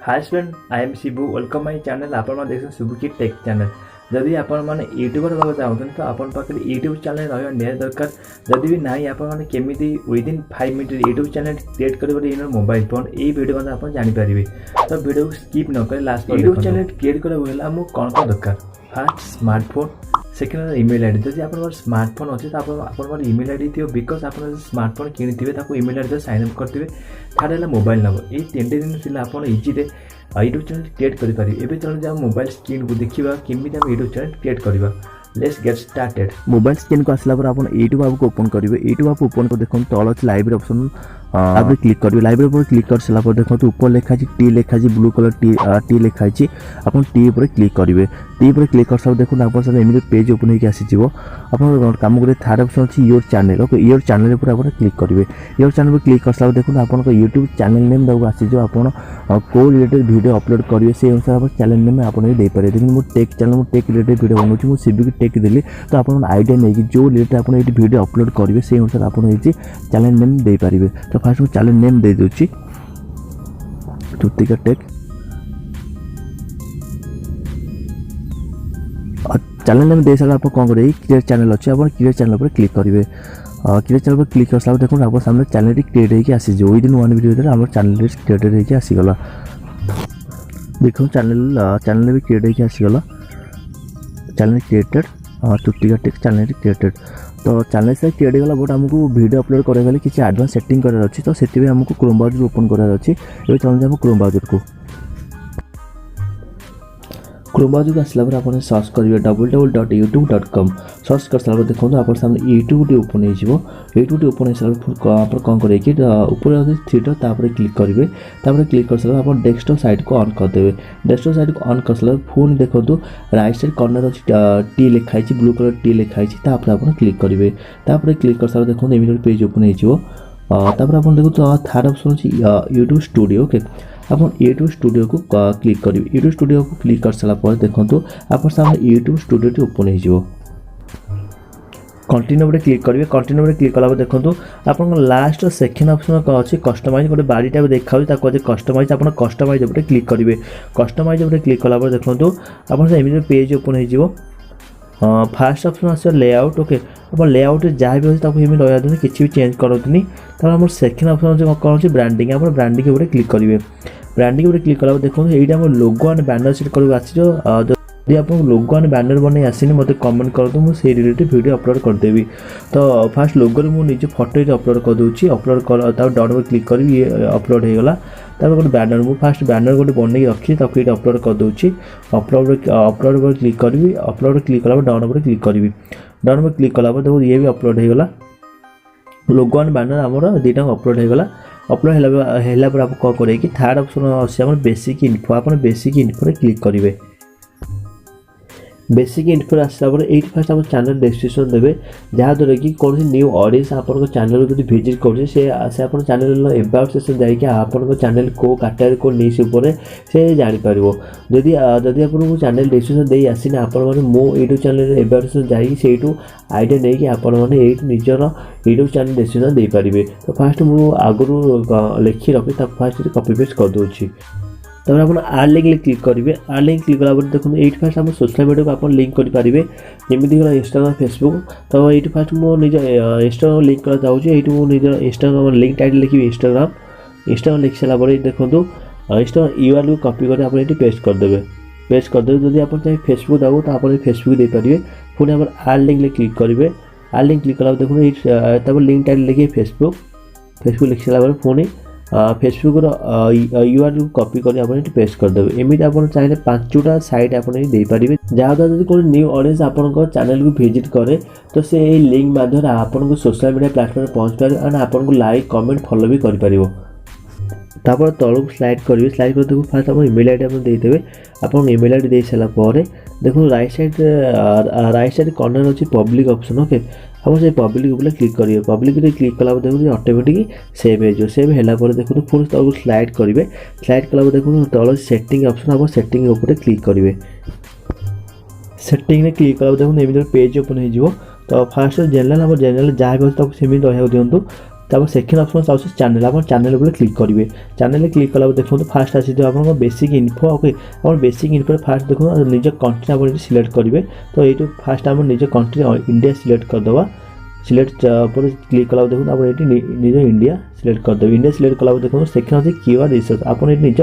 Hi student I am Shibu welcome my channel आपण देख शिबू की टेक चैनल जदि आपण मैंने यूट्यूबर होगा चाहते तो आपण पाखे यूट्यूब चैनल रहा निहाती दरकार जदि भी ना आपण केमी within 5 minute YouTube channel create कर मोबाइल फोन ये वीडियो मैंने आप जानीपारे तो वीडियो को स्किप न कर लास्ट यूट्यूब चैनल क्रिएट करा आमको कौन कौन दरकार fast smartphone second email ID जब आप स्मार्टफोन अच्छे तो आप इमेल आईडी थी बिकज आप स्मार्टफोन किनी इमेल आईडी साइन अप करेंगे थर्ड है मोबाइल नंबर ये 10 दिन आप इजी यूट्यूब चैनल क्रिएट करेंगे एवं चलो मोबाइल स्क्रीन को देखा केमी आम यूट्यूब चैनल क्रिएट करवा let's get started. Mobile screen को आसला आप यूट्यूब आप ओपन करेंगे यूट्यूब आप ओपन कर देखो तल अच्छे लाइब्रेरी ऑप्शन आप क्लिक करेंगे लाइब्रेरी पर क्लिक कर सारापर देखो ऊपर लिखा टी लिखा ब्लू कलर टी लिखाई आप टी पर क्लिक करेंगे टी पर क्लिक कर सब देखो आप एमती पेज ओपन होकर आसीज आप कम करेंगे थर्ड ऑप्शन अच्छी your channel okay your channel पर आप क्लिक करेंगे योर चैनल पर क्लिक कर सारा देखो आप यूट्यूब चैनल नेम तक आसीज आप कौ रिलेटेड वीडियो अपलोड करेंगे से अनुसार आप चैनल नेम आपने देपारे देखिए मुझे टेक चैनल मुझे टेक रिलेटेड वीडियो बनाऊँ मुझे सीबी टेक देली तो आप आइडिया नहीं कि जो रिलेटेड आप वीडियो अपलोड करेंगे से अनुसार आप चैनल नेम दे पारे तो फास्ट मुझे चैनल नेम दे दूची तुतिका टेक चैनल नेम दे सारा आप कौन करेंगे क्रिएट चैनल अच्छे आप क्रिएट चैनल पर क्लिक करेंगे क्रिएट चैनल पर क्लिक कर सारा देखो आप सामने चैनल क्रिएट होकर आसीज विदिन 1 वीडियो आम चैनल क्रिएटेड होकर आसीगला देखो चैनल भी क्रिएट होकर आसीगला चैनल क्रिएटेड तुतिका टेक चैनल क्रिएटेड तो चैनल से क्रिएट होगा बट आमको वीडियो अपलोड करेगा किसी एडवांस सेटिंग करार अच्छी तो से आमको क्रोम ब्राउजर ओपन करार अच्छी ये चलते हम क्रोम ब्राउजर को क्रोम ब्राउजर को आसला आप सर्च करेंगे www.youtube.com सर्च कर सारा देखो आप सामने यूट्यूब ओपन हो यूट्यूब ओपन हो सारा आप कौन करेंगे ऊपर थ्री डॉट क्लिक करेंगे क्लिक कर सारा आप डेस्कटॉप साइट को ऑन करदे डेस्कटॉप साइट को ऑन कर सारा फोन देखो राइट साइड कॉर्नर अच्छी टी लिखाई ब्लू कलर टी लिखाई आप क्लिक करेंगे क्लिक कर सारा देखो एम पेज ओपन हो आप देखो थर्ड ऑप्शन अच्छी यूट्यूब स्टूडियो ओके आप यूट्यूब स्टूडियो को क्लिक करेंगे यूट्यूब स्टूडियो को क्लिक कर सारा देखो आप सामने यूट्यूब स्टूडियो ओपन हो कंटिन्यू पर क्लिक करेंगे कंटिन्यू पर क्लिक कला देखो आप लास्ट सेकेंड ऑप्शन कौन अच्छी कस्टमाइज गोटे बारी टाइप देखा कस्टमाइज आप कस्टमाइज पर क्लिक करेंगे कस्टमाइज पर क्लिक कला देखो आप पेज ओपन हो फास्ट ऑप्शन आस लेआउट ओके आप लेआउट जहाँ भी अच्छे रहा किसी भी चेंज करनी तब सेकेंड ऑप्शन अच्छे कौन अच्छी ब्रांडिंग आप ब्रांडिंग पर क्लिक करेंगे ब्रांडिंग पर क्लिक कला देखो ये लोगो एंड बैनर सेट कर आसी यदि आप लोगो एंड बैनर बन आसनी मत कमेंट कर मुझे रिलेटेड वीडियो अपलोड करदेवी तो फास्ट लोगो मुझे फोटो अपलोड कर दूसरी अपलोड कर डाउन पर क्लिक करी ये अपलोड हो गला गोटे बैनर मुझे फास्ट बैनर गोटे बनई रखी ये अपलोड कर दूसरी अपलोड पर क्लिक करी अपलोड क्लिक कला डाउन पर क्लिक करी डाउन पर क्लिक कला देखो ये भी अपलोड हो गला लोगो एंड बैनर आमर दुटा अपलोड हो गला अपलोड है आप कौन करेंगे थर्ड ऑप्शन अच्छे बेसिक इन्फो आप बेसिक इन्फो क्लिक करेंगे बेसिक इन्फो आसला ये फास्ट आप चैनल डिस्क्रिप्शन देवे जहाँद्वारा कि कौन न्यू ऑडियंस आप चैनल जो विजिट कर चैनल एबाउट सेक्शन जाकि आप चैनल को कैटेगरी को निश से जापर जदि आपको चैनल डिस्क्रिप्शन दे आसनी आप यूट्यूब चैनल एबाउट सेक्शन जाकि आइडिया नहीं कि आप निजर यूट्यूब चैनल डिस्क्रिप्शन दे पारे तो फास्ट मुझे आगुरी लिखी रखी फास्ट कॉपी पेस्ट कर दूसरी तब आप आर लिंक क्लिक करेंगे आर लिंक क्लिक कला देखो ये फास्ट आप सोशल मीडिया को आप लिंक करेंगे जमीती गला इंस्टाग्राम फेसबुक तो ये फास्ट मुझे निज इंस्टाग्राम लिंक करा चाहूँगी ये निज इंस्टाग्राम लिंक टाइटल लिखी इंस्टाग्राम लिखि सारापर देखो इंस्टाग्राम यूआरएल को कॉपी कर आप पेस्ट करदे जब आप चाहिए फेसबुक दाऊ तो आप फेसबुक दे पारे पुणी आप आर लिंक क्लिक करेंगे आर लिंक क्लिक कला देखो तब लिंक टाइटल लिखिए फेसबुक लिखि सारापर पुणी फेसबुक यूआरएल कॉपी कर आप पेस्ट करदेवे एमती आप चाहिए 5टा साइट आप पारे जहाँद्वारा जब कोई न्यू ऑडियंस आप चैनल को विजिट करे तो से लिंक माध्यम आपको सोशल मीडिया प्लेटफॉर्म पहुँच पारे एंड आपको लाइक कमेंट फॉलो भी कर तापर तलू स्लाइड करेंगे स्लाइड कर देखो फास्ट आप इमेल आईडी आप देदेवे आप इमेल आईडी दे सारापर देखो राइट साइड कॉर्नर अच्छी पब्लिक ऑप्शन ओके आप से पब्लिक ऊपर क्लिक करेंगे पब्लिक क्लिक कला देखो ऑटोमेटिक सेव हो सेव है देखो पुणी तक स्लाइड करेंगे स्लाइड कला देखो तल सेटिंग ऑप्शन आप सेटिंग ऊपर क्लिक करेंगे सेटिंग क्लिक कला देखो एम पेज ओपन हो तो फास्ट जनरल आप जनरल जहाँ भी अच्छे सेम रहा दिंतु तापर सेकेंड ऑप्शन आउछ चैनल आप चैनल ऊपर क्लिक करेंगे चैनल क्लिक कला देखो फास्ट आसी आप बेसिक इनफो ओके आप बेसिक इनफो फास्ट देखो निज कंट्री आप सिलेक्ट करेंगे तो ये फास्ट आम निज कंट्री इंडिया सिलेक्ट करदे सिलेक्ट पर क्लिक कला देखो आप निज इंडिया सिलेक्ट करदे इंडिया सिलेक्ट कला देखो सेकेंड अच्छे कीवर्ड रिसर्च आप निज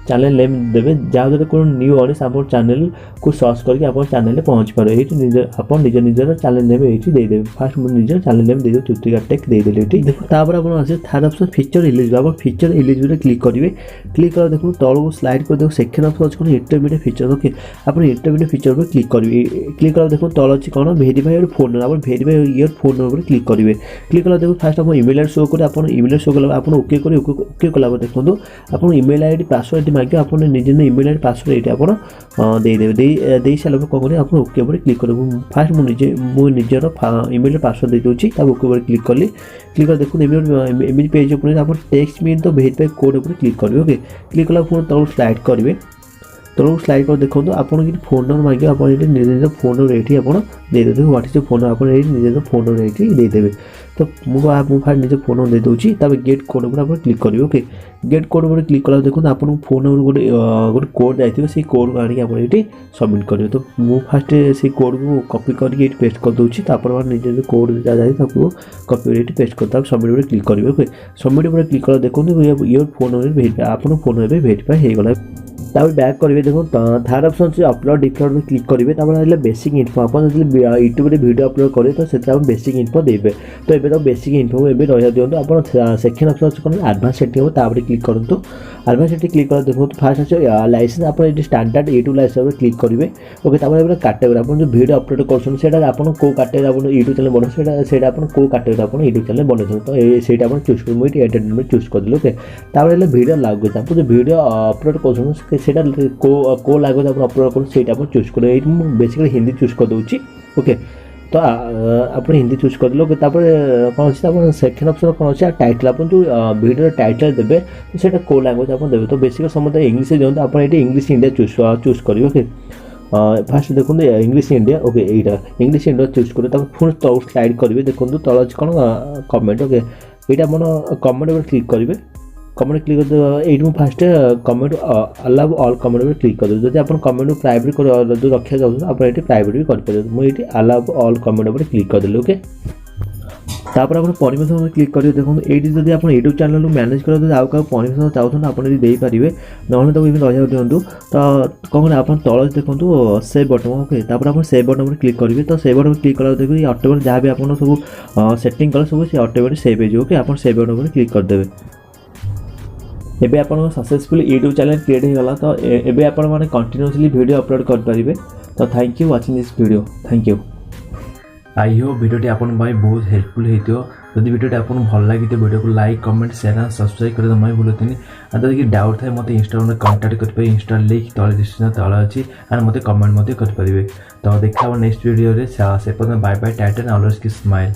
चैनल नेम देवे जहाँद्वारा कौन न्यू ऑडियंस आप चैनल को सर्च करके आप चैनल पहुँच पारे ये आप निज निजर चैनल नेम ये देदेवे फास्ट मुझे निजर चैनल नेम दे चुतिका टेक देदेली ये देखो तापर आप आसे थर्ड ऑप्शन फीचर एलिजिबल आप फीचर एलिजिबल क्लिक करेंगे क्लिक कला देखो तल को स्लाइड कर देखो सेकेंड ऑप्शन अच्छे कौन इंटरमीडिएट फीचर ओके आप इंटरमीडिएट फीचर पर क्लिक करेंगे क्लिक कला देखो तल अच्छे कौन वेरीफाई योर फोन नंबर आप verify your phone number click करेंगे क्लिक कला देखो फास्ट आप इमेल शो कर आप इमेल शो कला आप ओके कर ओके कला देखो आप इमेल आईडी पासवर्ड मांगे आप निजे इमेल आईडी पासवर्ड ये आप देदेवे सारा कौन करेंगे आप ओके पर क्लिक करेंगे फास्ट मुझे निजर इमेल पासवर्ड दे दूँगी ओके पर क्लिक कली क्लिक कर देखो एम पेज उपर आप टेक्स्ट मीन तो वेरीफाई कोड उपर क्लिक करेंगे ओके क्लिक कला पुणी तक स्लाइड करेंगे तौक स्लाइड कर देखो आपन कि फोन नंबर मांगे आप निज निज फोन नंबर ये देदेवे व्हाट इज फोन नंबर आप निज फोन नंबर ये देदेवे तो मुझे फास्ट निज फोन नंबर दे दूँगी गेट कोड पर आप क्लिक करेंगे ओके गेट कोड पर क्लिक कला देखो आप फोन नंबर गोटे कोड जाइए से कोड को आनिक आप सबमिट करेंगे तो मुझे फास्ट से कोड को कॉपी करके पेस्ट कर दूँगी तो निज कोड जाए कॉपी कर पेस्ट कर सबमिट पर क्लिक करेंगे ओके सबमिट पर क्लिक कला देखो योर फोन नंबर वेरीफाई आप फोन नंबर वेरीफाई हो गला तापर बैक करेंगे देखो थर्ड ऑप्शन से अपलोड डिफॉल्ट में क्लिक करेंगे तापर बेसिक इनफो आप यूट्यूब में वीडियो अपलोड करेंगे तो से बेसिक इनफो देवे तो ये तो बेसिक इनफो एवं रहा दिखाँ आप सेकेंड ऑप्शन अच्छे कौन एडवांस सेटिंग हो तापर क्लिक करूँ एडवांस सेटिंग क्लिक कर देखो फास्ट अच्छे लाइसेंस आप स्टैंडर्ड यूट्यूब लाइसेंस क्लिक करेंगे ओके तापर कैटेगरी आप जो वीडियो अपलोड कर आप कैटेगरी आप यूट्यूब चैनल बना आप कैटेगरी आप यूट्यूब चैनल बन तो ये आप चूज कर मुझे एंटरटेनमेंट चूज करदेली ओके तापर वीडियो लैंग्वेज आप जो वीडियो अपलोड कर को लैंग्वेज आप अपलोड कर चूज कर बेसिकली हिंदी चूज कर दूँगी ओके तो आप हिंदी चूज कर देते कौन अच्छे सेकेंड ऑप्शन कौन अच्छे टाइटल आप जो वीडियो टाइटल देवे तो को लैंग्वेज आप देवे तो बेसिकली समझते इंग्लिश दिखाते आप इंग्लिश इंडिया चूज करेंगे ओके फास्ट देखो इंग्लिश इंडिया ओके यहाँ इंग्लिश इंडिया चूज कर पुणी तल स्लाइड करेंगे देखो तल अच्छे कौन कमेंट ओके यहाँ आप कमेंट पर क्लिक करेंगे कमेंट क्लिक कर ये fast comment allow all comment पर क्लिक कर जब आप कमेंट को प्राइवेट जो रखा चाहते आप ये प्राइवेट भी करेंगे मुझे अलाउ ऑल कमेंट पर क्लिक करदेली ओके तापर आप परमिशन क्लिक करेंगे देखो ये जब आप यूट्यूब चैनल मैनेज कर आउ क्या परमिशन चाहते आप देपारे ना तो रहा दिखाँ तो कौन आप तल देखो सेव बटन ओके तापर आप सेव बटन पर क्लिक करेंगे तो सेव बटन पर क्लिक कला देखो ये ऑटोमेटिक जहाँ भी आप सब सेटिंग कले सब से ऑटोमेटिक सेव हो ओके आप सेव बटन पर क्लिक करदेवे एबे आपन सक्सेसफुल यूट्यूब चैनल क्रिएट हो गला तो एबे आपन माने कंटिन्यूअसली वीडियो अपलोड कर पारिबे तो thank you watching this video thank you I hope video आपन भाई बहुत हेल्पफुल हेतियो जदि वीडियो आपन भल लागि तो वीडियो को like comment share and subscribe करे मैं भूलतनी आ जदि डाउट थाए मते इंस्टाग्राम रे कांटेक्ट कर पे इंस्टा लिंक तले डिस्क्रिप्शन तले अछि एंड मते कमेंट मते कर परिबे तो देखा नेक्स्ट वीडियो रे से bye bye tata and always keep smile.